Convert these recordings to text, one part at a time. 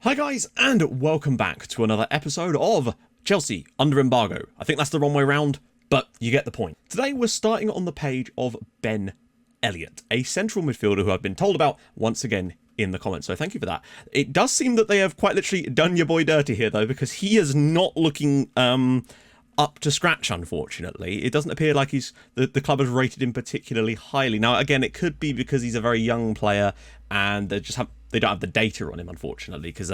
Hi guys, and welcome back to another episode of Chelsea Under Embargo. I think that's the wrong way round, but you get the point. Today we're starting on the page of Ben Elliott, a central midfielder who I've been told about once again in the comments, so thank you for that. It does seem that they have quite literally done your boy dirty here though, because he is not looking up to scratch, unfortunately. It doesn't appear like the club has rated him particularly highly. Now again, it could be because he's a very young player and they don't have the data on him, unfortunately, because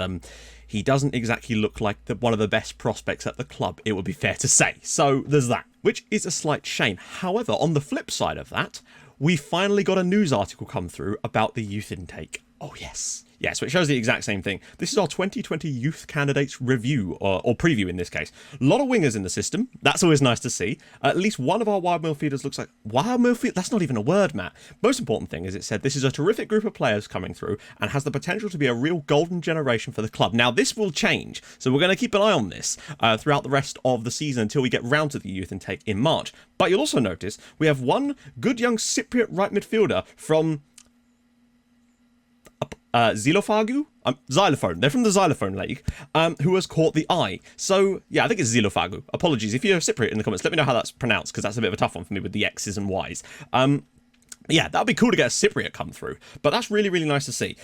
he doesn't exactly look like one of the best prospects at the club, it would be fair to say. So there's that, which is a slight shame. However, on the flip side of that, we finally got a news article come through about the youth intake. Oh yes. Yeah, so it shows the exact same thing. This is our 2020 youth candidates review, or preview in this case. A lot of wingers in the system. That's always nice to see. At least one of our wild midfielders looks like... Wild midfield? That's not even a word, Matt. Most important thing is it said this is a terrific group of players coming through and has the potential to be a real golden generation for the club. Now, this will change, so we're going to keep an eye on this throughout the rest of the season until we get round to the youth intake in March. But you'll also notice we have one good young Cypriot right midfielder from... Xylophone. They're from the Xylophone League, who has caught the eye. So, yeah, I think it's Xylophagou. Apologies. If you're Cypriot in the comments, let me know how that's pronounced, because that's a bit of a tough one for me with the X's and Y's. Yeah, that would be cool to get a Cypriot come through, but that's really, really nice to see.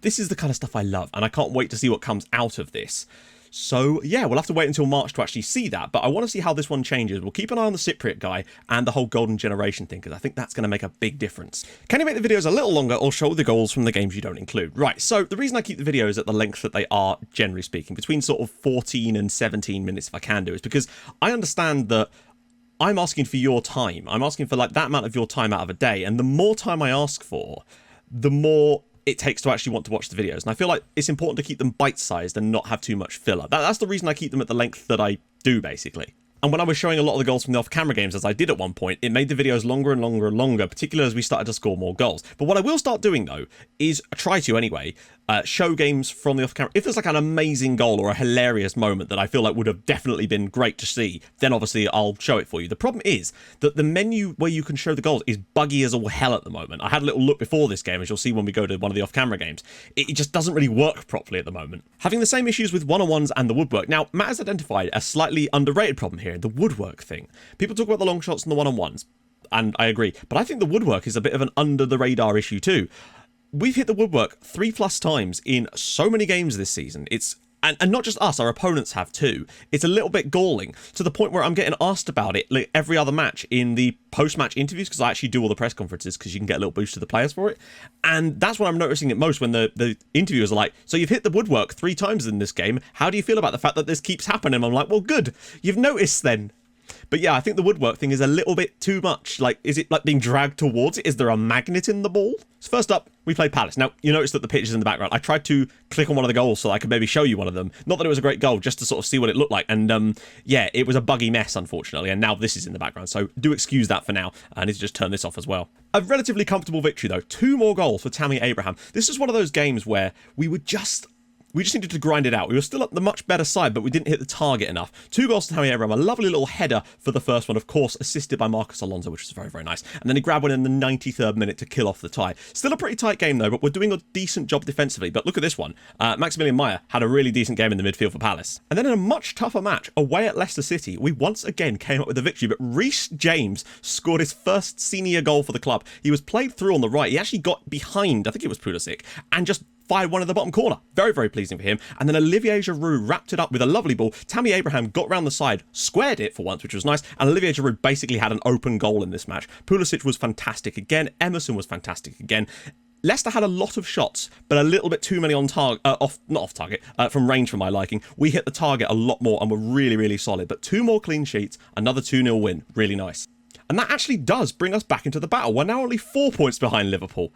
This is the kind of stuff I love, and I can't wait to see what comes out of this. So, yeah, we'll have to wait until March to actually see that, but I want to see how this one changes. We'll keep an eye on the Cypriot guy and the whole golden generation thing, because I think that's going to make a big difference. Can you make the videos a little longer or show the goals from the games you don't include? Right, so the reason I keep the videos at the length that they are, generally speaking, between sort of 14 and 17 minutes if I can do, is because I understand that I'm asking for your time. I'm asking for like that amount of your time out of a day, and the more time I ask for, the more it takes to actually want to watch the videos. And I feel like it's important to keep them bite-sized and not have too much filler. That's the reason I keep them at the length that I do, basically. And when I was showing a lot of the goals from the off-camera games, as I did at one point, it made the videos longer and longer and longer, particularly as we started to score more goals. But what I will start doing, though, is try to, anyway, show games from the off-camera. If there's like an amazing goal or a hilarious moment that I feel like would have definitely been great to see, then obviously I'll show it for you. The problem is that the menu where you can show the goals is buggy as all hell at the moment. I had a little look before this game, as you'll see when we go to one of the off-camera games. It just doesn't really work properly at the moment. Having the same issues with one-on-ones and the woodwork. Now, Matt has identified a slightly underrated problem here, the woodwork thing. People talk about the long shots and the one-on-ones, and I agree, but I think the woodwork is a bit of an under-the-radar issue too. We've hit the woodwork 3+ times in so many games this season. It's and not just us, our opponents have too. It's a little bit galling, to the point where I'm getting asked about it like every other match in the post-match interviews, because I actually do all the press conferences, because you can get a little boost to the players for it. And that's when I'm noticing it most, when the interviewers are like, so you've hit the woodwork 3 times in this game, how do you feel about the fact that this keeps happening? I'm like, well, good, you've noticed then. But yeah, I think the woodwork thing is a little bit too much. Like, is it like being dragged towards it? Is there a magnet in the ball? So first up, we play Palace. Now, you notice that the pitch is in the background. I tried to click on one of the goals so I could maybe show you one of them. Not that it was a great goal, just to sort of see what it looked like. And yeah, it was a buggy mess, unfortunately. And now this is in the background. So do excuse that for now. I need to just turn this off as well. A relatively comfortable victory, though. 2 more goals for Tammy Abraham. This is one of those games where we just needed to grind it out. We were still at the much better side, but we didn't hit the target enough. 2 goals to Tammy Abraham. A lovely little header for the first one, of course, assisted by Marcus Alonso, which was very, very nice. And then he grabbed one in the 93rd minute to kill off the tie. Still a pretty tight game, though, but we're doing a decent job defensively. But look at this one. Maximilian Meyer had a really decent game in the midfield for Palace. And then in a much tougher match, away at Leicester City, we once again came up with a victory, but Reece James scored his first senior goal for the club. He was played through on the right. He actually got behind, I think it was Pulisic, and just fired one in the bottom corner. Very, very pleasing for him. And then Olivier Giroud wrapped it up with a lovely ball. Tammy Abraham got round the side, squared it for once, which was nice. And Olivier Giroud basically had an open goal in this match. Pulisic was fantastic again. Emerson was fantastic again. Leicester had a lot of shots, but a little bit too many on target, not off target, from range for my liking. We hit the target a lot more and were really, really solid. But 2 more clean sheets, another 2-0 win. Really nice. And that actually does bring us back into the battle. We're now only 4 points behind Liverpool.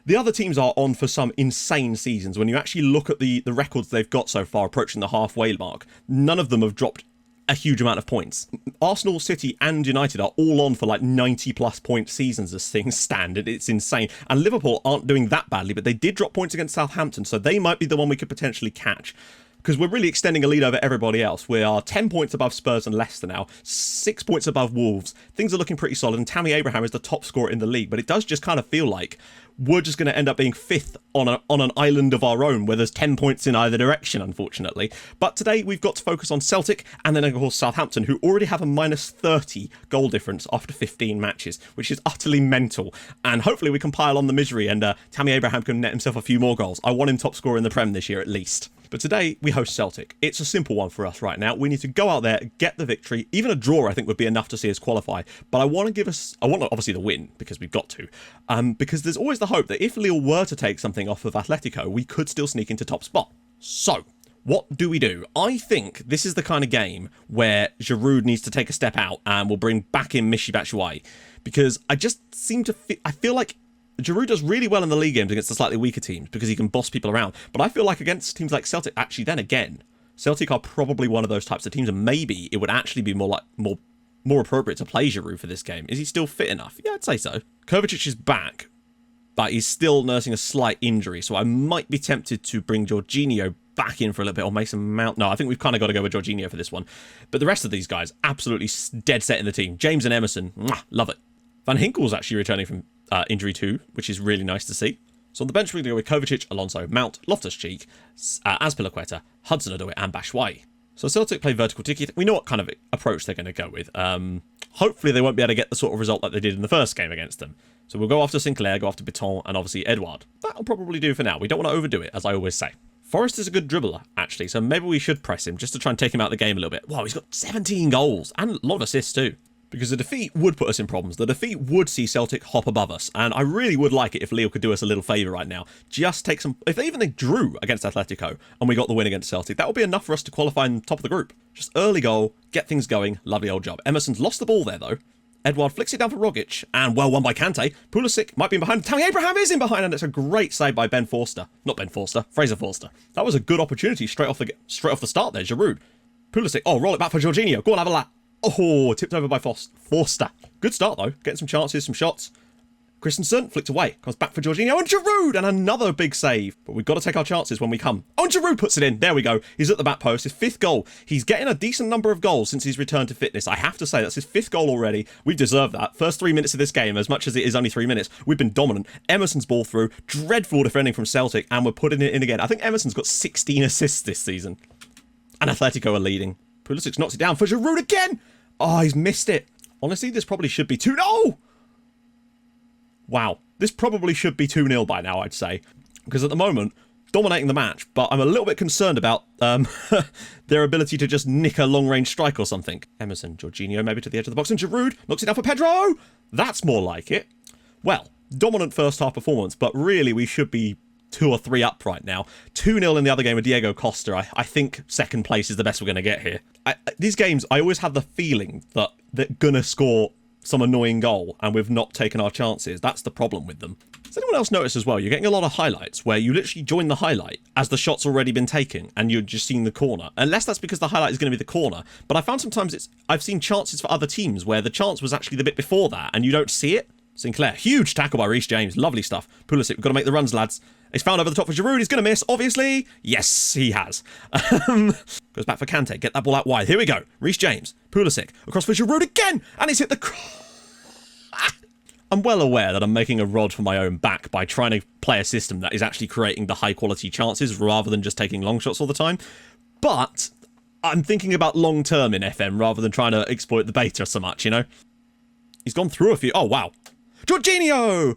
The other teams are on for some insane seasons. When you actually look at the records they've got so far, approaching the halfway mark, none of them have dropped a huge amount of points. Arsenal, City and United are all on for like 90+ point seasons as things stand. It's insane. And Liverpool aren't doing that badly, but they did drop points against Southampton, so they might be the one we could potentially catch. because we're really extending a lead over everybody else. We are 10 points above Spurs and Leicester now, 6 points above Wolves. Things are looking pretty solid, and Tammy Abraham is the top scorer in the league, but it does just kind of feel like we're just going to end up being 5th on an island of our own where there's 10 points in either direction, unfortunately. But today we've got to focus on Celtic and then, of course, Southampton, who already have a minus 30 goal difference after 15 matches, which is utterly mental. And hopefully we can pile on the misery and Tammy Abraham can net himself a few more goals. I want him top scorer in the Prem this year at least. But today we host Celtic. It's a simple one for us right now. We need to go out there, get the victory. Even a draw, I think, would be enough to see us qualify. But I want obviously the win, because we've got to. Because there's always the hope that if Lille were to take something off of Atletico, we could still sneak into top spot. So, what do we do? I think this is the kind of game where Giroud needs to take a step out and we'll bring back in Michy Batshuayi. Because I just I feel like Giroud does really well in the league games against the slightly weaker teams because he can boss people around. But I feel like against teams like Celtic, actually, then again, Celtic are probably one of those types of teams, and maybe it would actually be more appropriate to play Giroud for this game. Is he still fit enough? Yeah, I'd say so. Kovacic is back, but he's still nursing a slight injury, so I might be tempted to bring Jorginho back in for a little bit, or Mason Mount. No, I think we've kind of got to go with Jorginho for this one. But the rest of these guys, absolutely dead set in the team. James and Emerson, love it. Van Hinkel's actually returning from injury too, which is really nice to see. So on the bench, we're going to go with Kovacic, Alonso, Mount, Loftus-Cheek, Azpilicueta, Hudson-Odoi, and Batshuayi. So Celtic play vertical tiki. We know what kind of approach they're going to go with. Hopefully they won't be able to get the sort of result that they did in the first game against them. So we'll go after Sinclair, go after Beton, and obviously Edouard. That'll probably do for now. We don't want to overdo it, as I always say. Forrest is a good dribbler, actually, so maybe we should press him just to try and take him out of the game a little bit. Wow, he's got 17 goals and a lot of assists too. Because the defeat would put us in problems. The defeat would see Celtic hop above us. And I really would like it if Lille could do us a little favour right now. Just take some... If they drew against Atletico and we got the win against Celtic, that would be enough for us to qualify in the top of the group. Just early goal, get things going. Lovely old job. Emerson's lost the ball there, though. Edouard flicks it down for Rogic. And well won by Kante. Pulisic might be in behind. Tammy Abraham is in behind. And it's a great save by Ben Forster. Not Ben Forster. Fraser Forster. That was a good opportunity straight off the start there. Giroud. Pulisic. Oh, roll it back for Jorginho. Go on, have a lap. Oh, tipped over by Forster. Good start, though. Getting some chances, some shots. Christensen flicked away. Comes back for Jorginho. And Giroud! And another big save. But we've got to take our chances when we come. Oh, and Giroud puts it in. There we go. He's at the back post. His 5th goal. He's getting a decent number of goals since he's returned to fitness. I have to say, that's his 5th goal already. We deserve that. First 3 minutes of this game, as much as it is only 3 minutes, we've been dominant. Emerson's ball through. Dreadful defending from Celtic. And we're putting it in again. I think Emerson's got 16 assists this season. And Atletico are leading. Pulisic knocks it down for Giroud again. Oh, he's missed it. Honestly, this probably should be 2-0. Wow. This probably should be 2-0 by now, I'd say. Because at the moment, dominating the match, but I'm a little bit concerned about their ability to just nick a long-range strike or something. Emerson, Jorginho maybe to the edge of the box, and Giroud knocks it down for Pedro. That's more like it. Well, dominant first half performance, but really we should be 2 or 3 up right now. 2-0 in the other game with Diego Costa. I think second place is the best we're going to get here. These games, I always have the feeling that they're going to score some annoying goal and we've not taken our chances. That's the problem with them. Does anyone else notice as well? You're getting a lot of highlights where you literally join the highlight as the shot's already been taken and you're just seeing the corner. Unless that's because the highlight is going to be the corner. But I found sometimes I've seen chances for other teams where the chance was actually the bit before that and you don't see it. Sinclair, huge tackle by Reece James. Lovely stuff. Pulisic, we've got to make the runs, lads. He's found over the top for Giroud. He's going to miss, obviously. Yes, he has. Goes back for Kante. Get that ball out wide. Here we go. Reece James. Pulisic. Across for Giroud again. And he's hit the... I'm well aware that I'm making a rod for my own back by trying to play a system that is actually creating the high-quality chances rather than just taking long shots all the time. But I'm thinking about long-term in FM rather than trying to exploit the beta so much, you know? He's gone through a few... Oh, wow. Jorginho!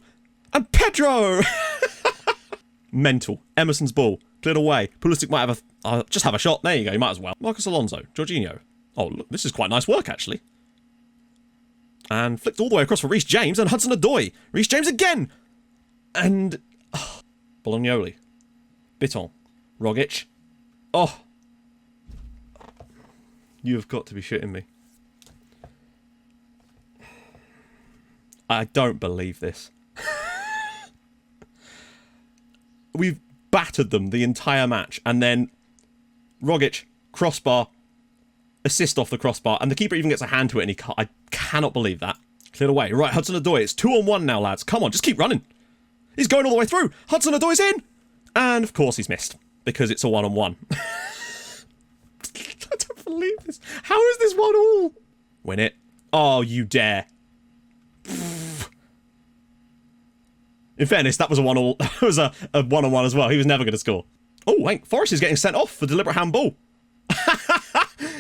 And Pedro! Mental. Emerson's ball. Cleared away. Pulisic might have just have a shot. There you go. You might as well. Marcus Alonso. Jorginho. Oh, look. This is quite nice work, actually. And flicked all the way across for Reece James and Hudson-Odoi. Reece James again! And... Oh, Bolognoli. Beton. Rogic. Oh. You have got to be shitting me. I don't believe this. We've battered them the entire match. And then Rogic, crossbar, assist off the crossbar. And the keeper even gets a hand to it and I cannot believe that. Cleared away. Right, Hudson-Odoi. It's 2-on-1 now, lads. Come on, just keep running. He's going all the way through. Hudson-Odoi's in. And, of course, he's missed. Because it's a 1-on-1. Win it. Oh, you dare. In fairness, that was a 1-all. That was a 1-on-1 as well. He was never going to score. Oh, wait. Forrest is getting sent off for deliberate handball.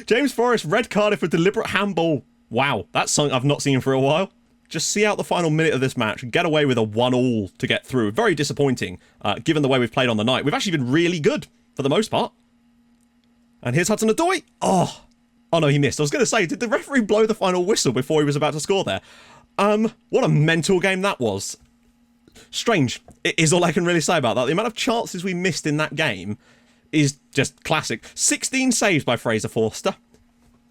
James Forrest, red carded for deliberate handball. Wow, that's something I've not seen for a while. Just see out the final minute of this match and get away with a 1-all to get through. Very disappointing, given the way we've played on the night. We've actually been really good, for the most part. And here's Hudson-Odoi. Oh no, he missed. I was going to say, did the referee blow the final whistle before he was about to score there? What a mental game that was. Strange, it is all I can really say about that. The amount of chances we missed in that game is just classic. 16 saves by Fraser Forster.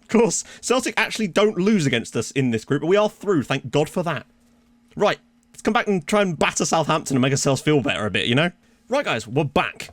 Of course, Celtic actually don't lose against us in this group, but we are through, thank God for that. Right, let's come back and try and batter Southampton and make ourselves feel better a bit, you know? Right, guys, we're back.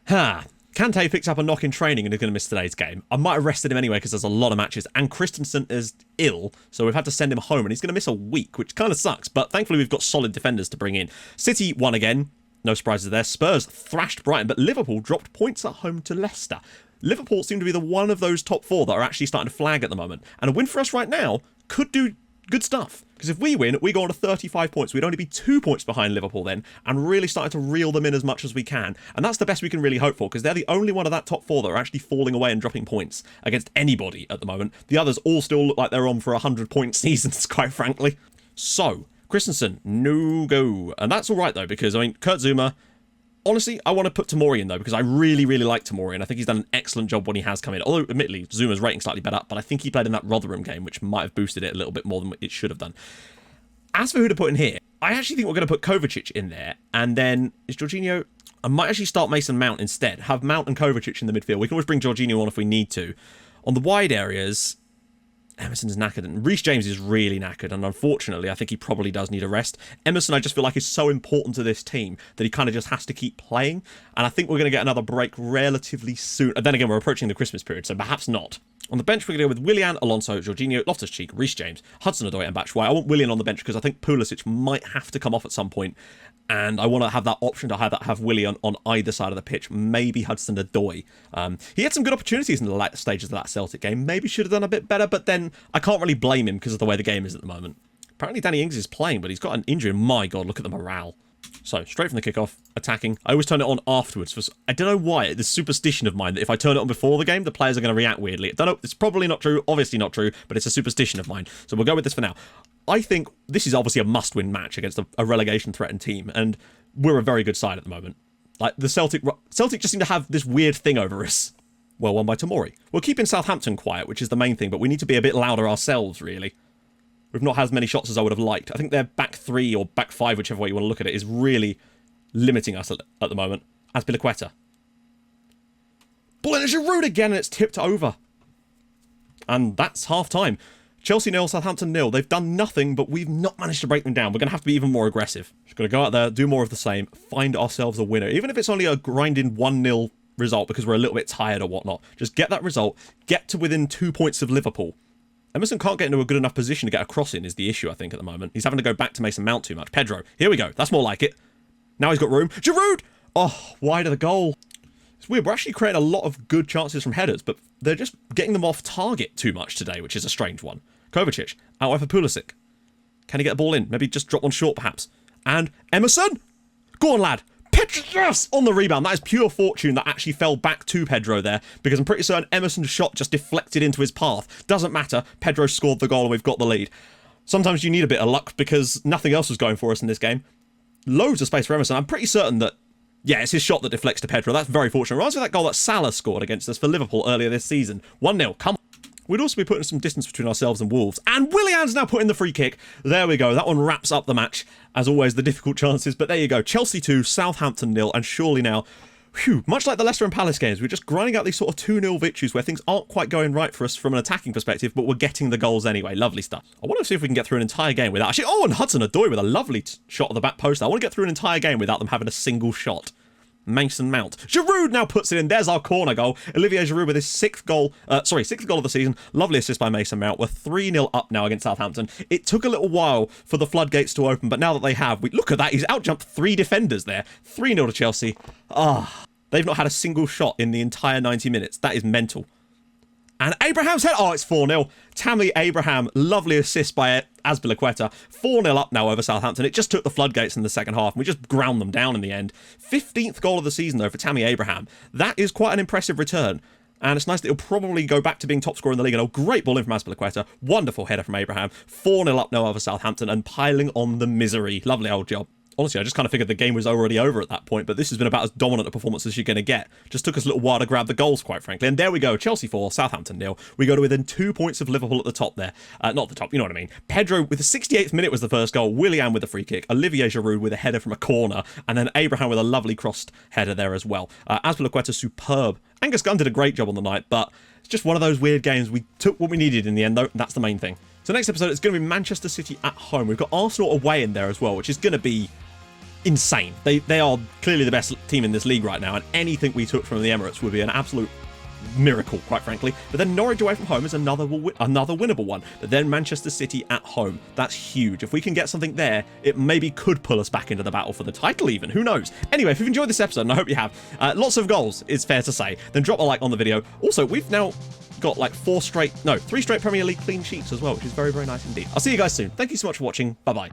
Kante picks up a knock in training and is going to miss today's game. I might have rested him anyway because there's a lot of matches, and Christensen is ill, so we've had to send him home, and he's going to miss a week, which kind of sucks, but thankfully we've got solid defenders to bring in. City won again. No surprises there. Spurs thrashed Brighton, but Liverpool dropped points at home to Leicester. Liverpool seem to be the one of those top four that are actually starting to flag at the moment, and a win for us right now could do good stuff. Because if we win, we go on to 35 points. We'd only be 2 points behind Liverpool then, and really starting to reel them in as much as we can. And that's the best we can really hope for, because they're the only one of that top four that are actually falling away and dropping points against anybody at the moment. The others all still look like they're on for 100-point seasons, quite frankly. So, Christensen, no go. And that's all right, though, because, I mean, Kurt Zouma... Honestly, I want to put Tamori in, though, because I really, really like Tamori, and I think he's done an excellent job when he has come in. Although, admittedly, Zuma's rating slightly better, but I think he played in that Rotherham game, which might have boosted it a little bit more than it should have done. As for who to put in here, I actually think we're going to put Kovacic in there, and then, is Jorginho... I might actually start Mason Mount instead. Have Mount and Kovacic in the midfield. We can always bring Jorginho on if we need to. On the wide areas... Emerson's knackered, and Reece James is really knackered, and unfortunately I think he probably does need a rest. Emerson I just feel like is so important to this team that he kind of just has to keep playing, and I think we're going to get another break relatively soon. And then again, we're approaching the Christmas period, so perhaps not. On the bench, we're going to go with Willian, Alonso, Jorginho, Loftus-Cheek, Reece James, Hudson-Odoi and Batshuayi. I want Willian on the bench because I think Pulisic might have to come off at some point, and I want to have that option to have Willian on either side of the pitch, maybe Hudson-Odoi. He had some good opportunities in the later stages of that Celtic game, maybe should have done a bit better, but then I can't really blame him because of the way the game is at the moment. Apparently Danny Ings is playing, but he's got an injury, and my God, look at the morale. So, straight from the kickoff, attacking. I always turn it on afterwards. I don't know why, this superstition of mine that if I turn it on before the game, the players are going to react weirdly. I don't know, it's probably not true, obviously not true, but it's a superstition of mine. So we'll go with this for now. I think this is obviously a must-win match against a relegation-threatened team, and we're a very good side at the moment. Like, the Celtic just seem to have this weird thing over us. Well won by Tamori. We're keeping Southampton quiet, which is the main thing, but we need to be a bit louder ourselves, really. We've not had as many shots as I would have liked. I think their back three or back five, whichever way you want to look at it, is really limiting us at the moment. Azpilicueta. Ball in Giroud again, and it's tipped over. And that's half-time. Chelsea 0, Southampton 0. They've done nothing, but we've not managed to break them down. We're going to have to be even more aggressive. Just got to go out there, do more of the same, find ourselves a winner. Even if it's only a grinding 1-0 result because we're a little bit tired or whatnot. Just get that result, get to within 2 points of Liverpool. Emerson can't get into a good enough position to get a cross in is the issue, I think, at the moment. He's having to go back to Mason Mount too much. Pedro, here we go. That's more like it. Now he's got room. Giroud! Oh, wide of the goal. It's weird. We're actually creating a lot of good chances from headers, but they're just getting them off target too much today, which is a strange one. Kovacic, out wide for Pulisic. Can he get the ball in? Maybe just drop one short, perhaps. And Emerson! Go on, lad. Pedro, yes! On the rebound. That is pure fortune that actually fell back to Pedro there, because I'm pretty certain Emerson's shot just deflected into his path. Doesn't matter. Pedro scored the goal and we've got the lead. Sometimes you need a bit of luck because nothing else was going for us in this game. Loads of space for Emerson. I'm pretty certain that, yeah, it's his shot that deflects to Pedro. That's very fortunate. Reminds me of that goal that Salah scored against us for Liverpool earlier this season. 1-0. Come on. We'd also be putting some distance between ourselves and Wolves. And Willian's now putting the free kick. There we go. That one wraps up the match. As always, the difficult chances. But there you go. Chelsea 2, Southampton 0. And surely now, whew, much like the Leicester and Palace games, we're just grinding out these sort of 2-0 victories where things aren't quite going right for us from an attacking perspective, but we're getting the goals anyway. Lovely stuff. I want to see if we can get through an entire game without actually... Oh, and Hudson-Odoi with a lovely shot at the back post. I want to get through an entire game without them having a single shot. Mason Mount. Giroud now puts it in. There's our corner goal. Olivier Giroud with his sixth goal of the season. Lovely assist by Mason Mount. We're 3-0 up now against Southampton. It took a little while for the floodgates to open, but now that they have, look at that. He's outjumped 3 defenders there. 3-0 to Chelsea. They've not had a single shot in the entire 90 minutes. That is mental. And Abraham's head. Oh, it's 4-0. Tammy Abraham, lovely assist by Azpilicueta. 4-0 up now over Southampton. It just took the floodgates in the second half, and we just ground them down in the end. 15th goal of the season, though, for Tammy Abraham. That is quite an impressive return. And it's nice that he'll probably go back to being top scorer in the league. And a great ball in from Azpilicueta. Wonderful header from Abraham. 4-0 up now over Southampton and piling on the misery. Lovely old job. Honestly, I just kind of figured the game was already over at that point, but this has been about as dominant a performance as you're going to get. Just took us a little while to grab the goals, quite frankly. And there we go. Chelsea 4, Southampton 0. We go to within 2 points of Liverpool at the top there. Not the top, you know what I mean. Pedro with the 68th minute was the first goal. Willian with the free kick. Olivier Giroud with a header from a corner. And then Abraham with a lovely crossed header there as well. Azpilicueta superb. Angus Gunn did a great job on the night, but it's just one of those weird games. We took what we needed in the end, though. That's the main thing. So next episode, it's going to be Manchester City at home. We've got Arsenal away in there as well, which is going to be insane. They are clearly the best team in this league right now, and anything we took from the Emirates would be an absolute miracle, quite frankly. But then Norwich away from home is another winnable one. But then Manchester City at home, that's huge. If we can get something there, it maybe could pull us back into the battle for the title even. Who knows? Anyway, if you've enjoyed this episode, and I hope you have, lots of goals, it's fair to say, then drop a like on the video. Also, we've now got like 3 straight Premier League clean sheets as well, which is very, very nice indeed. I'll see you guys soon. Thank you so much for watching. Bye-bye.